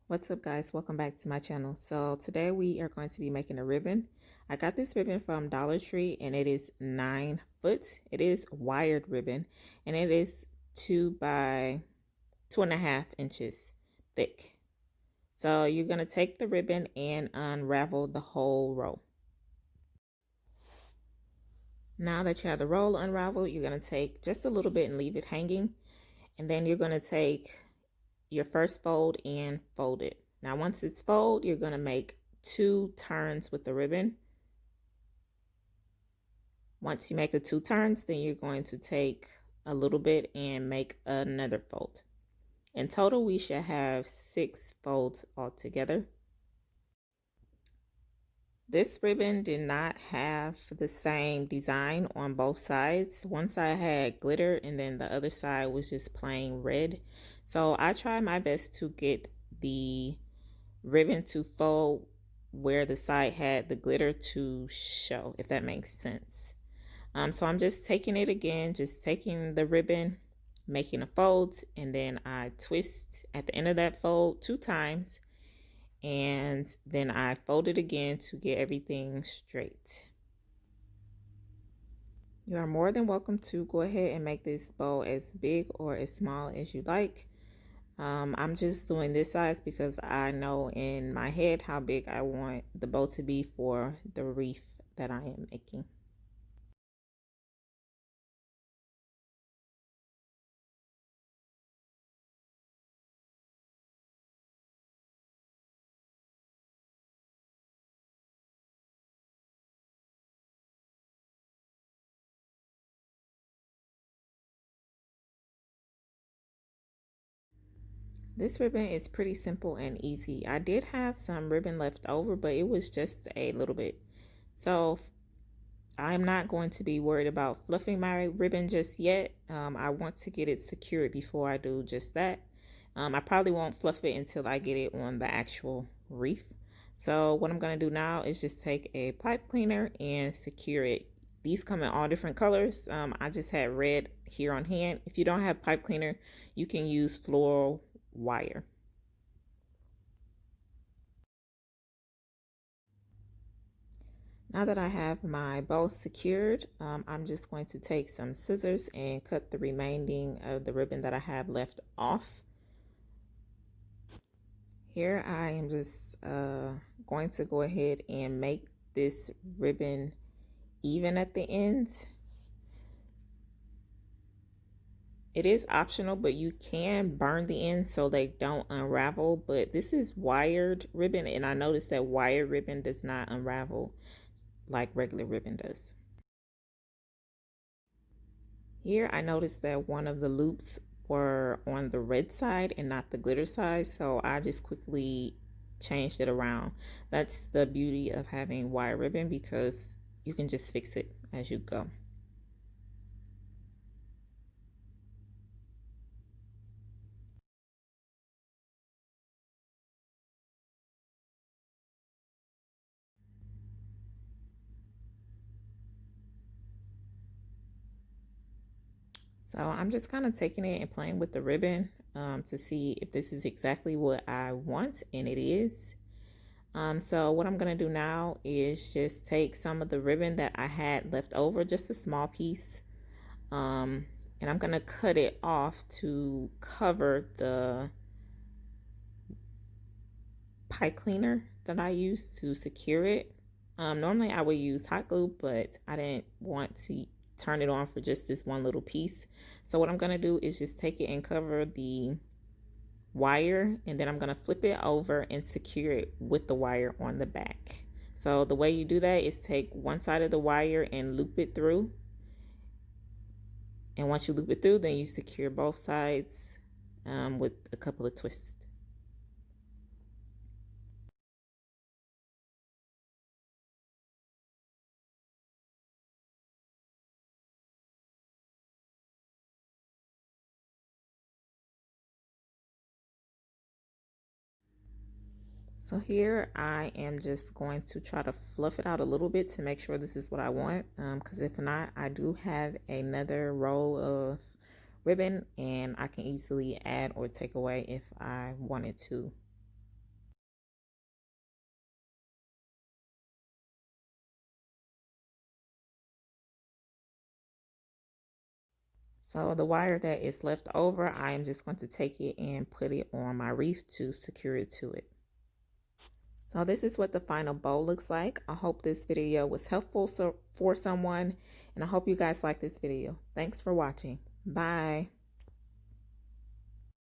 What's up, guys? Welcome back to my channel. So today we are going to be making a ribbon. I got this ribbon from Dollar Tree and it is 9 foot. It is wired ribbon and it is 2 by 2.5 inches thick. So you're going to take the ribbon and unravel the whole roll. Now that you have the roll unraveled, you're going to take just a little bit and leave it hanging. And then you're going to take your first fold and fold it. Now once it's folded, you're going to make 2 turns with the ribbon. Once you make the 2 turns, then you're going to take a little bit and make another fold. In total, we should have 6 folds altogether. This ribbon did not have the same design on both sides. One side had glitter and then the other side was just plain red. So I tried my best to get the ribbon to fold where the side had the glitter to show, if that makes sense. So I'm just taking it again, just taking the ribbon, making a fold, and then I twist at the end of that fold 2 times, and then I fold it again to get everything straight. You are more than welcome to go ahead and make this bow as big or as small as you like. I'm just doing this size because I know in my head how big I want the bow to be for the wreath that I am making. This ribbon is pretty simple and easy. I did have some ribbon left over, but it was just a little bit. So I'm not going to be worried about fluffing my ribbon just yet. I want to get it secured before I do just that. I probably won't fluff it until I get it on the actual wreath. So what I'm going to do now is just take a pipe cleaner and secure it. These come in all different colors. I just had red here on hand. If you don't have pipe cleaner, you can use floral wire. Now that I have my bow secured, I'm just going to take some scissors and cut the remaining of the ribbon that I have left off. Here I am just going to go ahead and make this ribbon even at the ends. It is optional, but you can burn the ends so they don't unravel. But this is wired ribbon, and I noticed that wired ribbon does not unravel like regular ribbon does. Here I noticed that one of the loops were on the red side and not the glitter side, so I just quickly changed it around. That's the beauty of having wire ribbon, because you can just fix it as you go. So I'm just kind of taking it and playing with the ribbon to see if this is exactly what I want, and it is. So what I'm going to do now is just take some of the ribbon that I had left over, just a small piece, and I'm going to cut it off to cover the pipe cleaner that I use to secure it. Normally I would use hot glue, but I didn't want to turn it on for just this one little piece. So what I'm going to do is just take it and cover the wire, and then I'm going to flip it over and secure it with the wire on the back. So the way you do that is take one side of the wire and loop it through. And once you loop it through, then you secure both sides with a couple of twists. So here I am just going to try to fluff it out a little bit to make sure this is what I want, because if not, I do have another roll of ribbon and I can easily add or take away if I wanted to. So the wire that is left over, I am just going to take it and put it on my wreath to secure it to it. So this is what the final bow looks like. I hope this video was helpful for someone, and I hope you guys like this video. Thanks for watching. Bye.